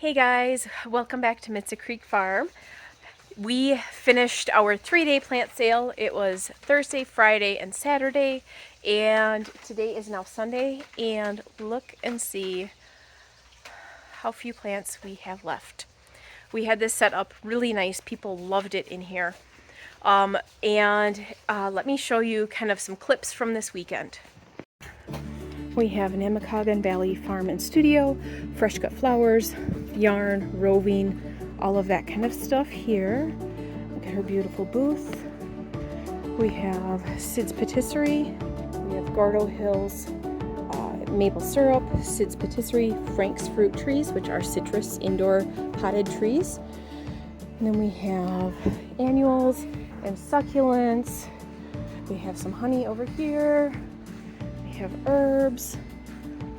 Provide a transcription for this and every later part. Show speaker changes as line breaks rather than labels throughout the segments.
Hey guys, welcome back to Mitsa Creek Farm. We finished our 3-day plant sale. It was Thursday, Friday, and Saturday, and today is now Sunday, and look and see how few plants we have left. We had this set up really nice. People loved it in here. Let me show you kind of some clips from this weekend. We have Namakagon Valley Farm and Studio, fresh cut flowers, yarn, roving, all of that kind of stuff here. Look at her beautiful booth. We have Sid's Patisserie, we have Gordo Hills maple syrup, Sid's Patisserie, Frank's fruit trees, which are citrus indoor potted trees. And then we have annuals and succulents. We have some honey over here. We have herbs,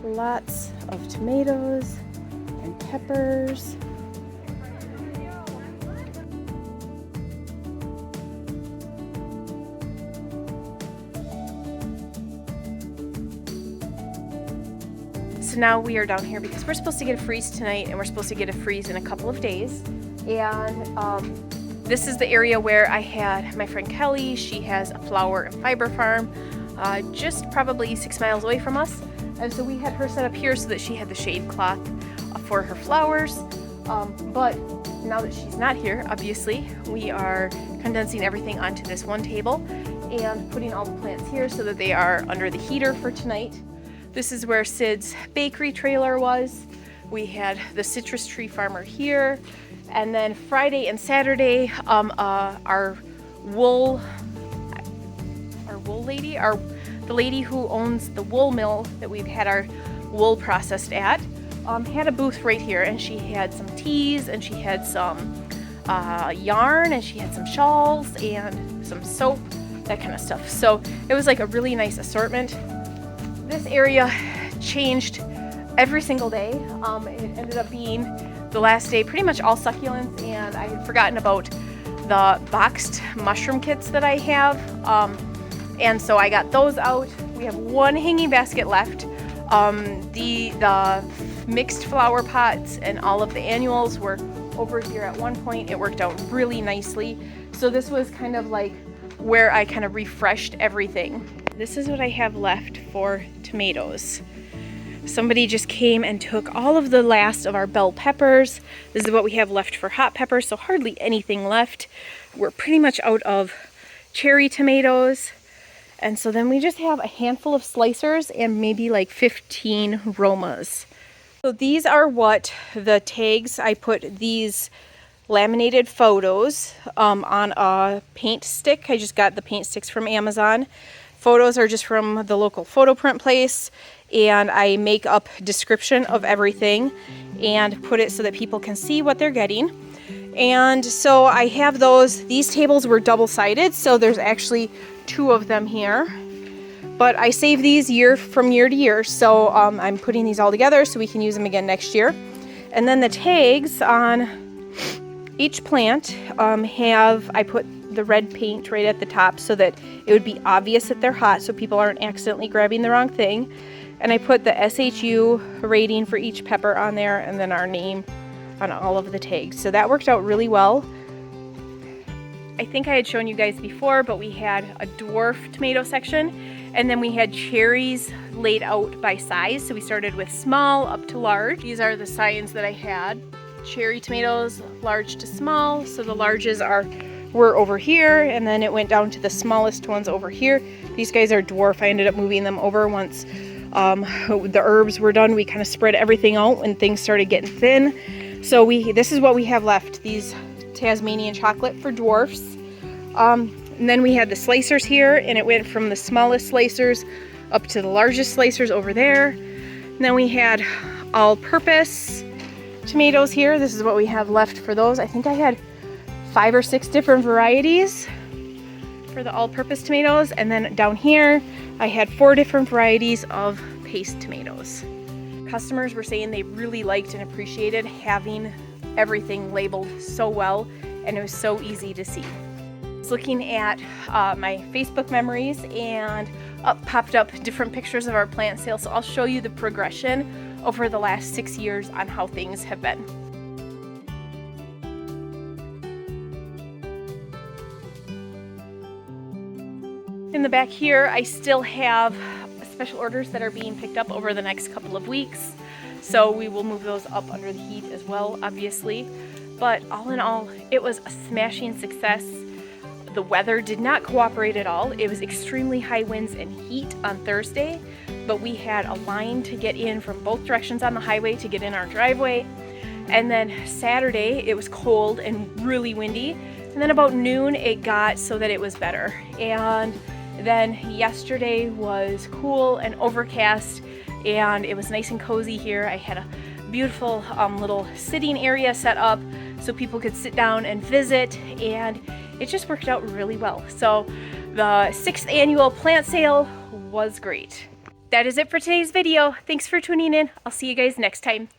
lots of tomatoes and peppers. So now we are down here because we're supposed to get a freeze tonight, and we're supposed to get a freeze in a couple of days. And this is the area where I had my friend Kelly. She has a flower and fiber farm just probably 6 miles away from us. And so we had her set up here so that she had the shade cloth for her flowers. But now that she's not here, obviously, we are condensing everything onto this one table and putting all the plants here so that they are under the heater for tonight. This is where Sid's bakery trailer was. We had the citrus tree farmer here. And then Friday and Saturday, our wool lady, the lady who owns the wool mill that we've had our wool processed at, had a booth right here, and she had some teas, and she had some yarn, and she had some shawls and some soap, that kind of stuff. So it was like a really nice assortment. This area changed every single day. It ended up being the last day pretty much all succulents, and I had forgotten about the boxed mushroom kits that I have, and so I got those out. We have one hanging basket left. The mixed flower pots and all of the annuals were over here at one point. It worked out really nicely. So this was kind of like where I kind of refreshed everything. This is what I have left for tomatoes. Somebody just came and took all of the last of our bell peppers. This is what we have left for hot peppers, so hardly anything left. We're pretty much out of cherry tomatoes. And so then we just have a handful of slicers and maybe like 15 Romas. So these are what the tags, I put these laminated photos on a paint stick. I just got the paint sticks from Amazon. Photos are just from the local photo print place, and I make up description of everything and put it so that people can see what they're getting. And so I have those. These tables were double-sided, so there's actually 2 of them here. But I save these from year to year, so I'm putting these all together so we can use them again next year. And then the tags on each plant I put the red paint right at the top so that it would be obvious that they're hot so people aren't accidentally grabbing the wrong thing. And I put the SHU rating for each pepper on there, and then our name on all of the tags. So that worked out really well. I think I had shown you guys before, but we had a dwarf tomato section, and then we had cherries laid out by size. So we started with small up to large. These are the signs that I had. Cherry tomatoes, large to small. So the larges were over here, and then it went down to the smallest ones over here. These guys are dwarf. I ended up moving them over once the herbs were done. We kind of spread everything out when things started getting thin. So this is what we have left. These Tasmanian chocolate for dwarfs. And then we had the slicers here, and it went from the smallest slicers up to the largest slicers over there. And then we had all-purpose tomatoes here. This is what we have left for those. I think I had 5 or 6 different varieties for the all-purpose tomatoes. And then down here, I had 4 different varieties of paste tomatoes. Customers were saying they really liked and appreciated having everything labeled so well, and it was so easy to see. I was looking at my Facebook memories, and popped up different pictures of our plant sale, so I'll show you the progression over the last 6 years on how things have been. in the back here, I still have special orders that are being picked up over the next couple of weeks. So we will move those up under the heat as well, obviously. But all in all, it was a smashing success. The weather did not cooperate at all. It was extremely high winds and heat on Thursday, but we had a line to get in from both directions on the highway to get in our driveway. And then Saturday, it was cold and really windy. And then about noon, it got so that it was better. And then yesterday was cool and overcast, and it was nice and cozy here. I had a beautiful little sitting area set up so people could sit down and visit, and it just worked out really well. So the 6th annual plant sale was great. That is it for today's video. Thanks for tuning in. I'll see you guys next time.